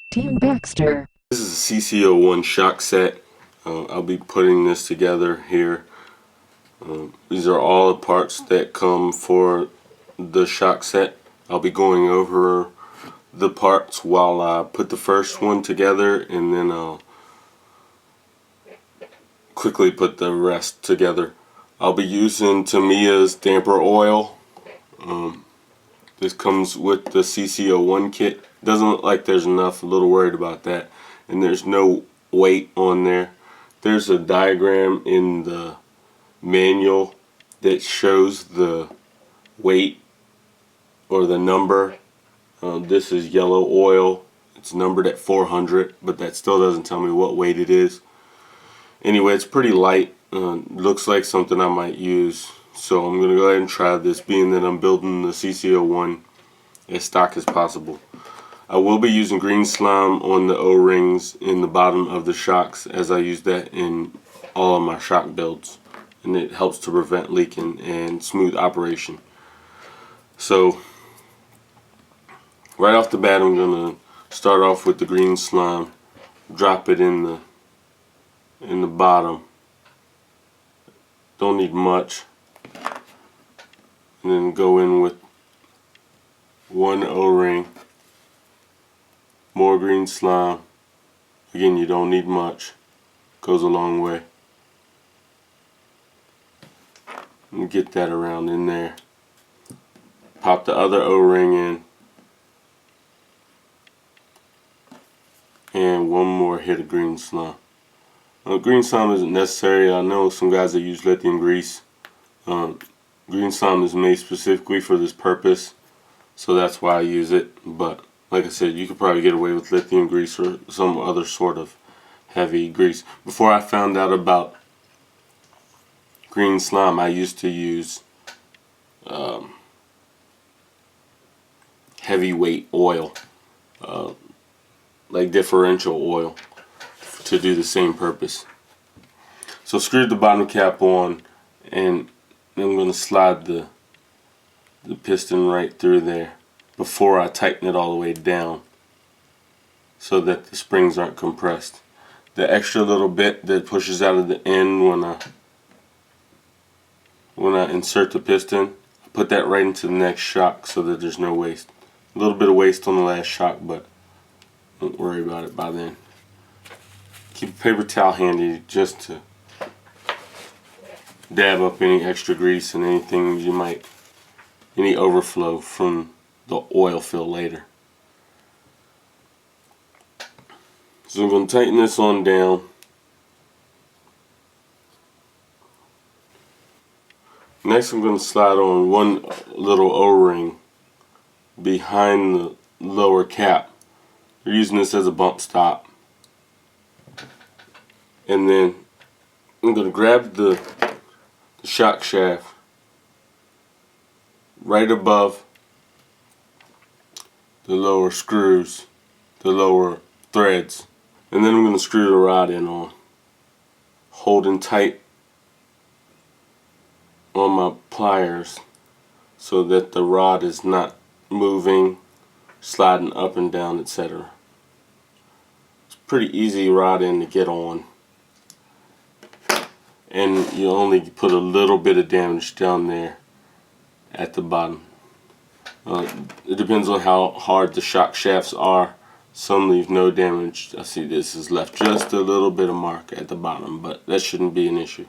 Team Baxter. This is a CC-01 shock set. I'll be putting this together here. These are all the parts that come for the shock set. I'll be going over the parts while I put the first one together, and then I'll quickly put the rest together. I'll be using Tamiya's damper oil. This comes with the CC-01 kit. Doesn't look like there's enough, a little worried about that. And there's no weight on there. There's a diagram in the manual that shows the weight or the number. This is yellow oil. It's numbered at 400, but that still doesn't tell me what weight it is. Anyway, it's pretty light. Looks like something I might use. So I'm going to go ahead and try this, being that I'm building the CC-01 as stock as possible. I will be using green slime on the O-rings in the bottom of the shocks, as I use that in all of my shock builds. And it helps to prevent leaking and smooth operation. So right off the bat, I'm going to start off with the green slime. Drop it in the bottom. Don't need much. And then go in with one O-ring, more green slime. Again, you don't need much. Goes a long way. And get that around in there. Pop the other O-ring in. And one more hit of green slime. Green slime isn't necessary. I know some guys that use lithium grease. Green slime is made specifically for this purpose, so that's why I use it. But like I said, you could probably get away with lithium grease or some other sort of heavy grease. Before I found out about green slime, I used to use heavyweight oil, like differential oil, to do the same purpose. So screw the bottom cap on, and I'm going to slide the piston right through there before I tighten it all the way down, so that the springs aren't compressed. The extra little bit that pushes out of the end when I insert the piston, I put that right into the next shock so that there's no waste. A little bit of waste on the last shock, but don't worry about it by then. Keep a paper towel handy just to dab up any extra grease and anything any overflow from the oil fill later. So I'm going to tighten this on down. Next, I'm going to slide on one little O-ring behind the lower cap. We're using this as a bump stop. And then I'm going to grab the shock shaft right above the lower screws, the lower threads, and then I'm going to screw the rod in on, holding tight on my pliers so that the rod is not moving, sliding up and down, etc. It's pretty easy rod end to get on, and you only put a little bit of damage down there at the bottom. It depends on how hard the shock shafts are. Some leave no damage. I see this has left just a little bit of mark at the bottom, but that shouldn't be an issue.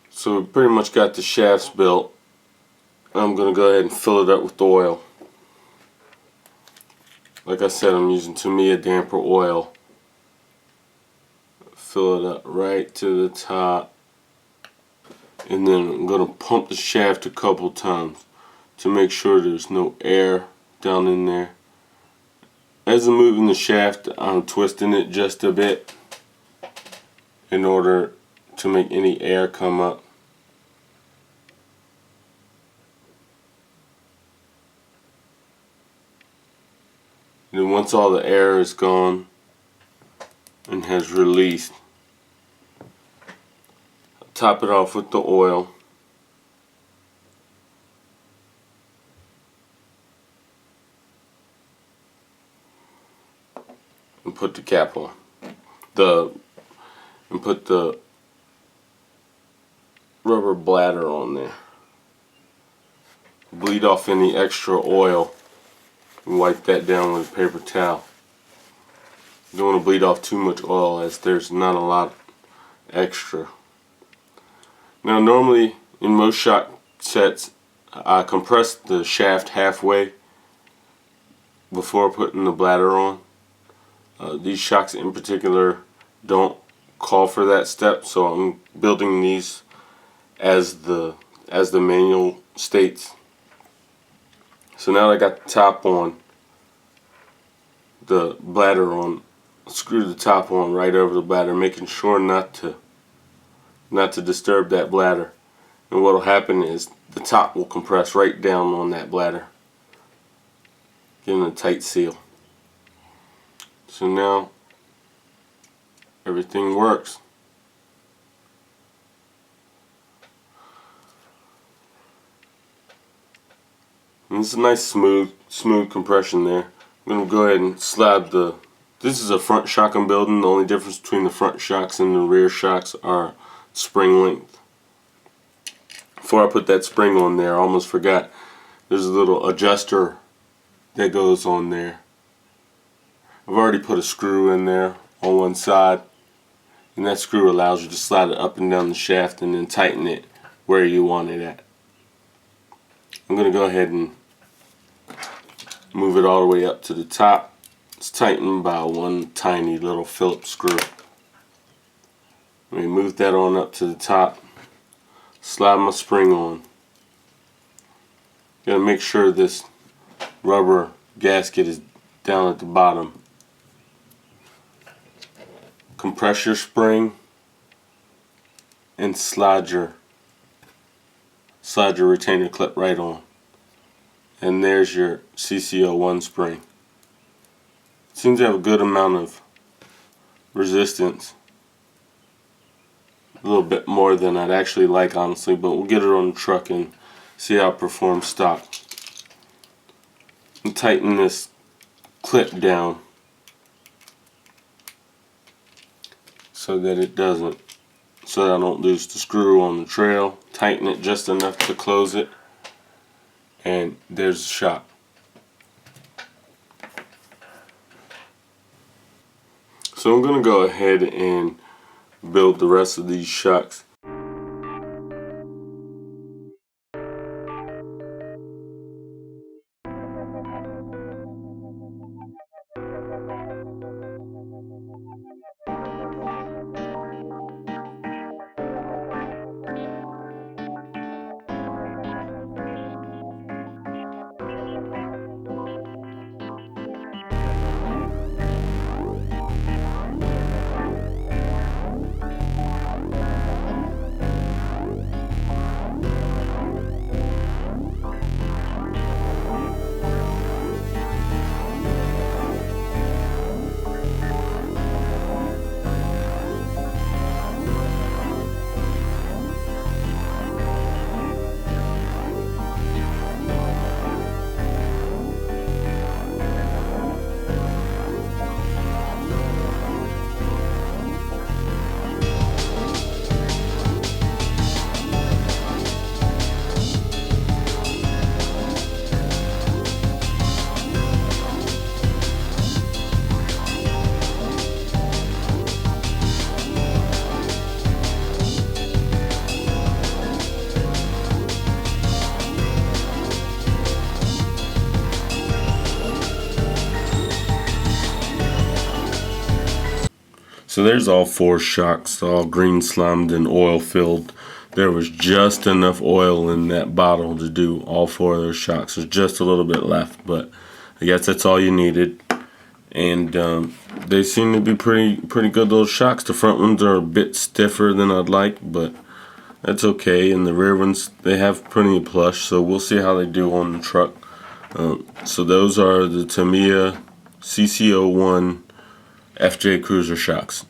So we pretty much got the shafts built. I'm going to go ahead and fill it up with oil. Like I said, I'm using Tamiya damper oil. Fill it up right to the top. And then I'm going to pump the shaft a couple times to make sure there's no air down in there. As I'm moving the shaft, I'm twisting it just a bit in order to make any air come up. And then once all the air is gone and has released, top it off with the oil. and put the cap on. And put the rubber bladder on there. Bleed off any extra oil and wipe that down with a paper towel. You don't want to bleed off too much oil, as there's not a lot extra. Now normally in most shock sets I compress the shaft halfway before putting the bladder on. These shocks in particular don't call for that step, so I'm building these as the manual states. So now I got the top on, the bladder on, screw the top on right over the bladder, making sure not to disturb that bladder. And what will happen is the top will compress right down on that bladder, giving a tight seal. So now everything works. And it's a nice smooth compression there. I'm going to go ahead and slab this is a front shock I'm building. The only difference between the front shocks and the rear shocks are spring length. Before I put that spring on there, I almost forgot, there's a little adjuster that goes on there. I've already put a screw in there on one side, and that screw allows you to slide it up and down the shaft and then tighten it where you want it at. I'm going to go ahead and move it all the way up to the top. It's tightened by one tiny little Phillips screw. Let me move that on up to the top, slide my spring on. Gotta make sure this rubber gasket is down at the bottom. Compress your spring and slide your retainer clip right on. And there's your CC-01 spring. It seems to have a good amount of resistance. A little bit more than I'd actually like, honestly, but we'll get it on the truck and see how it performs stock. And tighten this clip down so that I don't lose the screw on the trail. Tighten it just enough to close it, and there's the shock. So I'm going to go ahead and build the rest of these shocks. So there's all four shocks, all green slimed and oil filled. There was just enough oil in that bottle to do all four of those shocks. There's just a little bit left, but I guess that's all you needed. And they seem to be pretty good little shocks. The front ones are a bit stiffer than I'd like, but that's okay. And the rear ones, they have plenty of plush, so we'll see how they do on the truck. So those are the Tamiya CC-01 FJ Cruiser shocks.